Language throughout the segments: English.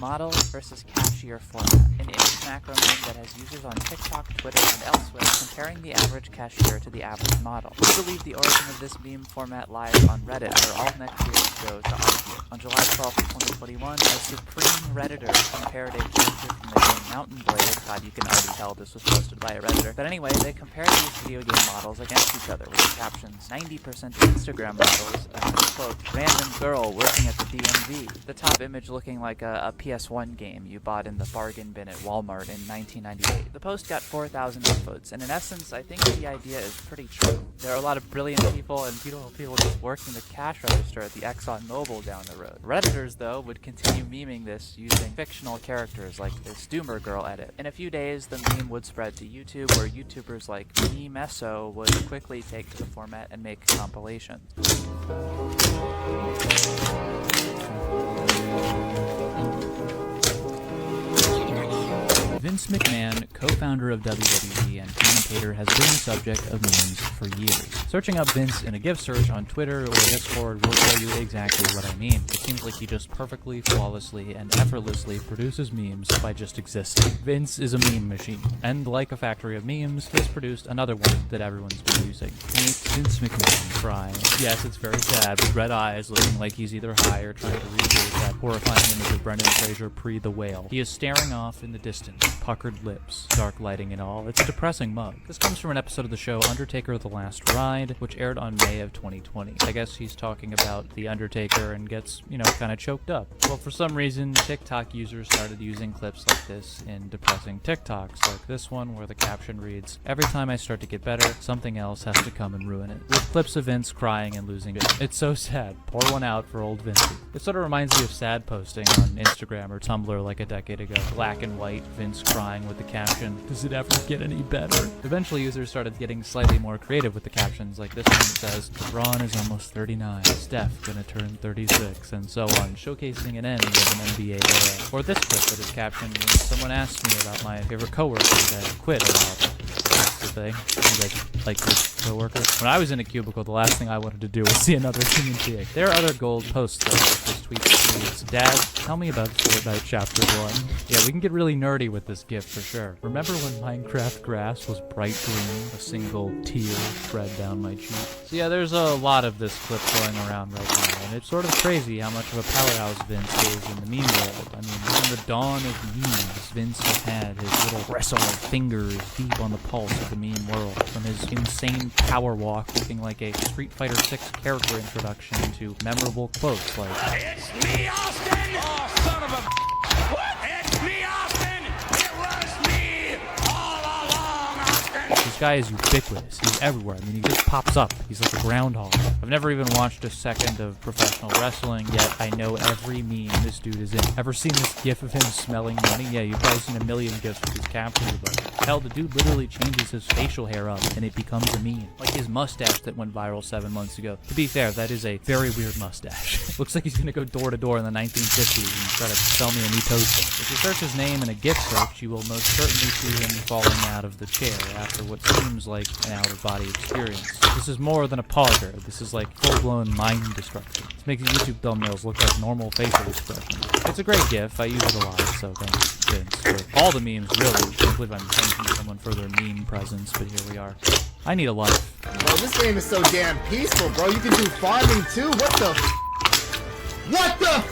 model versus cashier format, an image macro meme that has users on TikTok, Twitter, and elsewhere comparing the average cashier to the average model. We believe the origin of this meme format lies on Reddit, where all next years go to argue. On July 12, 2021, a supreme Redditor compared a character from the game Mountain Blade. God, you can already tell this was posted by a Redditor. But anyway, they compared these video game models against each other with the captions, 90% Instagram models, and quote, random girl working at the DMV. The top image looking like a PS1 game you bought in the bargain bin at Walmart in 1998. The post got 4,000 upvotes, and in essence, I think the idea is pretty true. There are a lot of brilliant people and beautiful people just working the cash register at the Exxon Mobil down the road. Redditors, though, would continue memeing this using fictional characters like the Stoomer Girl edit. In a few days, the meme would spread to YouTube, where YouTubers like Memesso would quickly take to the format and make compilations. Vince McMahon, co-founder of WWE and commentator, has been the subject of memes for years. Searching up Vince in a GIF search on Twitter or Discord will show you exactly what I mean. It seems like he just perfectly, flawlessly, and effortlessly produces memes by just existing. Vince is a meme machine, and like a factory of memes, he's produced another one that everyone's been using. Meet Vince McMahon crying. Yes, it's very sad, with red eyes, looking like he's either high or trying to recreate that horrifying image of Brendan Fraser pre-The Whale. He is staring off in the distance, puckered lips, dark lighting and all. It's a depressing mug. This comes from an episode of the show Undertaker: The Last Ride, which aired on May of 2020. I guess he's talking about The Undertaker and gets, kind of choked up. Well, for some reason, TikTok users started using clips like this in depressing TikToks, like this one where the caption reads, "Every time I start to get better, something else has to come and ruin it." With clips of Vince crying and losing it. It's so sad. Pour one out for old Vincey. It sort of reminds me of sad posting on Instagram or Tumblr like a decade ago. Black and white, Vince crying with the caption, "Does it ever get any better?" Eventually, users started getting slightly more creative with the captions, like this one that says, "LeBron is almost 39, Steph gonna turn 36, and so on, showcasing an end of an NBA era. Or this clip that is captioned when someone asked me about my favorite coworker that quit a while ago. That's the thing. You guys like your coworkers? When I was in a cubicle, the last thing I wanted to do was see another human being. There are other gold posts though, like this tweet that reads, "Dad, tell me about Fortnite Chapter 1. Yeah, we can get really nerdy with this GIF for sure. Remember when Minecraft grass was bright green? A single tear spread down my cheek. So yeah, there's a lot of this clip going around right now, and it's sort of crazy how much of a powerhouse Vince is in the meme world. I mean, from the dawn of memes, Vince has had his little wrestle fingers deep on the pulse of the meme world. From his insane power walk looking like a Street Fighter 6 character introduction to memorable quotes like, "It's me, Austin! Oh, son of a what? It's me, Austin! It was me all along, Austin!" This guy is ubiquitous. He's everywhere. I mean, he just pops up. He's like a groundhog. I've never even watched a second of professional wrestling, yet I know every meme this dude is in. Ever seen this gif of him smelling money? Yeah, you've probably seen a million gifs with his captions about it. Hell, the dude literally changes his facial hair up, and it becomes a meme. Like his mustache that went viral 7 months ago. To be fair, that is a very weird mustache. Looks like he's gonna go door to door in the 1950s and try to sell me a new toaster. If you search his name in a GIF search, you will most certainly see him falling out of the chair after what seems like an out-of-body experience. This is more than a pauser. This is like full-blown mind destruction. It's making YouTube thumbnails look like normal facial expressions. It's a great GIF. I use it a lot, so thanks, Vince, for all the memes, really. I can't believe I'm thanking someone for their meme presence, but here we are. I need a life. Bro, this game is so damn peaceful, bro. You can do farming too. What the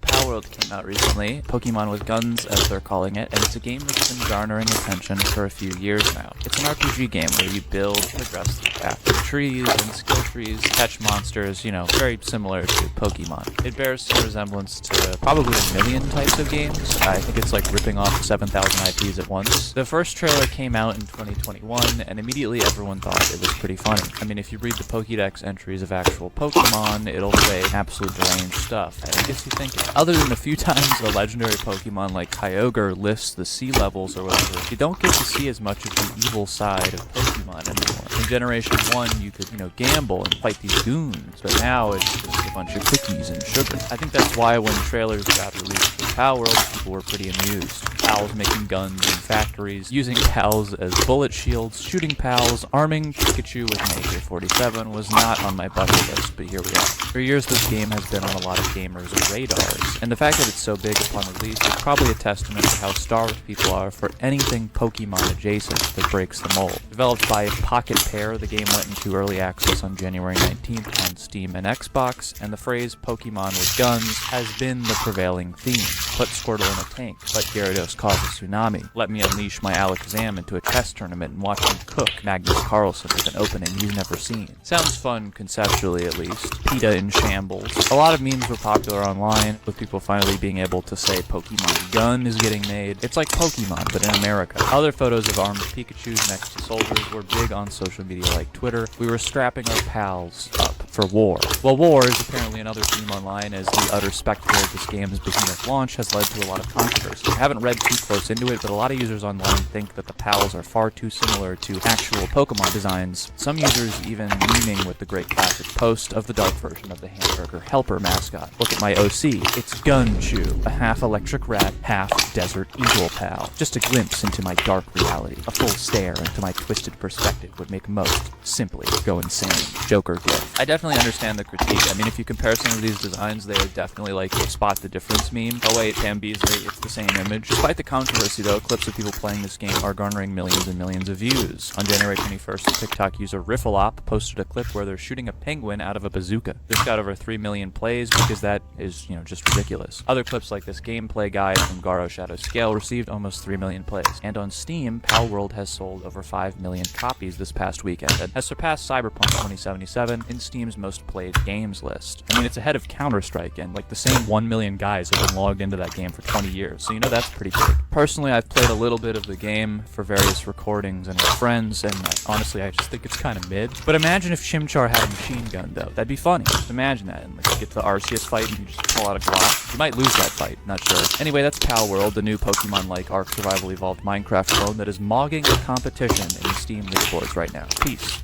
Palworld came out recently, Pokemon with Guns as they're calling it, and it's a game that's been garnering attention for a few years now. It's an RPG game where you build, progress through path of trees and skill trees, catch monsters, very similar to Pokemon. It bears some resemblance to probably a million types of games. I think it's like ripping off 7,000 IPs at once. The first trailer came out in 2021, and immediately everyone thought it was pretty funny. I mean, if you read the Pokédex entries of actual Pokemon, it'll say absolute deranged stuff, and it gets you thinking. Other than a few times a legendary Pokemon like Kyogre lifts the sea levels or whatever, you don't get to see as much of the evil side of Pokemon anymore. In Generation 1, you could, gamble and fight these goons, but now it's just a bunch of cookies and sugar. I think that's why when trailers got released for Palworld, people were pretty amused. pals making guns in factories, using pals as bullet shields, shooting pals, arming Pikachu with an AK-47 was not on my bucket list, but here we are. For years, this game has been on a lot of gamers' radars, and the fact that it's so big upon release is probably a testament to how starved people are for anything Pokemon adjacent that breaks the mold. Developed by Pocket Pair, the game went into early access on January 19th on Steam and Xbox, and the phrase Pokemon with guns has been the prevailing theme. Put Squirtle in a tank, let Gyarados cause a tsunami, let me unleash my Alakazam into a chess tournament and watch him cook Magnus Carlsen with an opening he's never seen. Sounds fun conceptually, at least. PETA in shambles. A lot of memes were popular online, with people finally being able to say Pokemon Gun is getting made. It's like Pokemon, but in America. Other photos of armed Pikachus next to soldiers were big on social media like Twitter. We were strapping our pals up for war. Well, war is apparently another theme online, as the utter spectacle of this game's behemoth launch has led to a lot of controversy. I haven't read too close into it, but a lot of users online think that the pals are far too similar to actual Pokemon designs, some users even memeing with the great classic post of the dark version of the Hamburger Helper mascot. Look at my OC, it's Gunchu, a half electric rat, half desert eagle pal. Just a glimpse into my dark reality. A full stare into my twisted perspective would make most simply go insane. Joker gif. I definitely understand the critique. I mean, if you compare some of these designs, they are definitely like the spot the difference meme. Oh wait, Bambeasley, it's the same image. Despite the controversy though, clips of people playing this game are garnering millions and millions of views. On January 21st, TikTok user Riffleop posted a clip where they're shooting a penguin out of a bazooka. This got over 3 million plays because that is, just ridiculous. Other clips like this gameplay guide from Garo Shadow Scale received almost 3 million plays. And on Steam, Pal World has sold over 5 million copies this past weekend and has surpassed Cyberpunk 2077 in Steam's most played games list. I mean, it's ahead of Counter-Strike, and like the same 1 million guys have been logged into that game for 20 years, so that's pretty big. Personally, I've played a little bit of the game for various recordings and with friends, and honestly, I just think it's kind of mid. But imagine if Chimchar had a machine gun, though. That'd be funny. Just imagine that, and like you get to the Arceus fight and you just pull out a Glock. You might lose that fight, not sure. Anyway, that's Pal World, the new Pokemon-like Arc Survival Evolved Minecraft clone that is mogging the competition in Steam leaderboards right now. Peace.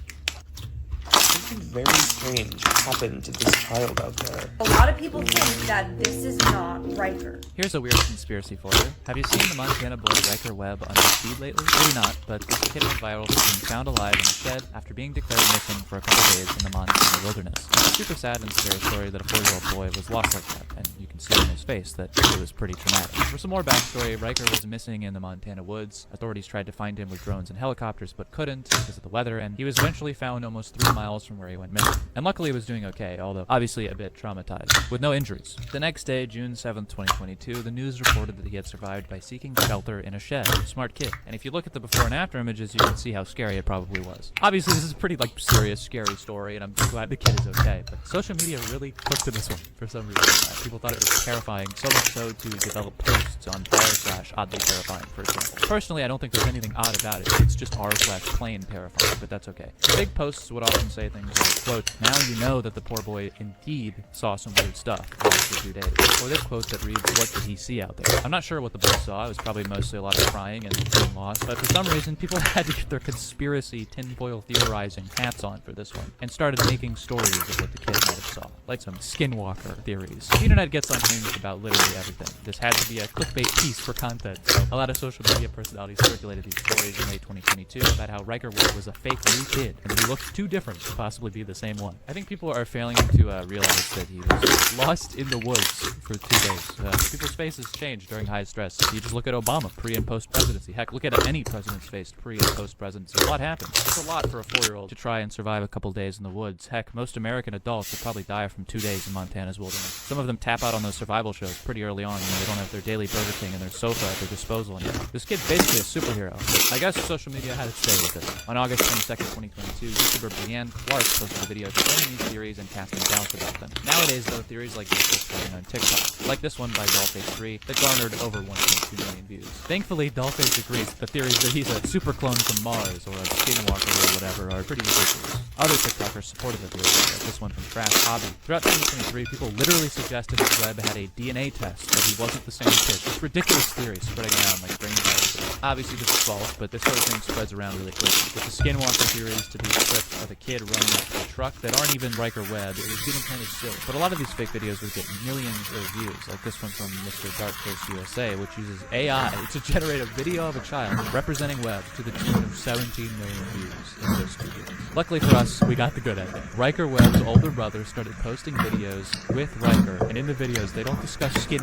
Something very strange happened to this child out there. A lot of people think that this is not Riker. Here's a weird conspiracy for you. Have you seen the Montana boy Riker Webb on his feed lately? Maybe not, but this kid went viral for being found alive in a shed after being declared missing for a couple days in the Montana wilderness. It's a super sad and scary story that a 4-year-old boy was lost like that, and you can see in his face that it was pretty traumatic. For some more backstory, Riker was missing in the Montana woods. Authorities tried to find him with drones and helicopters, but couldn't because of the weather, and he was eventually found almost 3 miles from where he went missing. And luckily he was doing okay, although obviously a bit traumatized, with no injuries. The next day, June 7th, 2022, the news reported that he had survived by seeking shelter in a shed. Smart kid. And if you look at the before and after images, you can see how scary it probably was. Obviously, this is a pretty serious, scary story, and I'm glad the kid is okay, but social media really took to this one for some reason. People thought it was terrifying, so much so to develop posts on r/oddly terrifying, for example. Personally, I don't think there's anything odd about it. It's just r/plain terrifying, but that's okay. The big posts would often say things like, quote, "Now you know that the poor boy indeed saw some weird stuff for 2 days." Or this quote that reads, "What did he see out there?" I'm not sure what the boy saw. It was probably mostly a lot of crying and being lost, but for some reason, people had to get their conspiracy tinfoil theorizing hats on for this one, and started making stories of what the kid might have saw, like some skinwalker theories. The internet gets unhinged about literally everything. This had to be a clickbait piece for content, so a lot of social media personalities circulated these stories in late 2022 about how Riker was a fake new kid, and that he looked too different to possibly be the same one. I think people are failing to realize that he was lost in the woods for 2 days. People's faces change during high stress. You just look at Obama pre and post presidency. Heck, look at any president's face pre and post presidency. A lot happens. It's a lot for a 4-year-old to try and survive a couple days in the woods. Heck, most American adults would probably die from 2 days in Montana's wilderness. Some of them tap out on those survival shows pretty early on. They don't have their daily Burger King and their sofa at their disposal anymore. This kid's basically a superhero. I guess social media had its day with it. On August 22nd, 2022, YouTuber Brianne Clark posted a video explaining these theories and casting doubts about them. Nowadays, though, theories like this are spreading on TikTok, like this one by Dollface3 that garnered over 1.2 million views. Thankfully, Dollface agrees that theories that he's a super clone from Mars or a skinwalker or whatever are pretty ridiculous. Other TikTokers supported the theory, like this one from Trash Hobby. Throughout 2023, people literally suggested that Webb had a DNA test that he wasn't the same kid. This ridiculous theory spreading around like brain viruses. Obviously this is false, but this sort of thing spreads around really quickly. With the skinwalker theories to these clips of a kid running up to a truck that aren't even Riker Webb, it was getting kind of silly. But a lot of these fake videos would get millions of views, like this one from Mr. Dark Coast USA, which uses AI to generate a video of a child representing Webb to the tune of 17 million views in just 2 years. Luckily for us, we got the good ending. Riker Webb's older brother started posting videos with Riker, and in the videos they don't discuss skin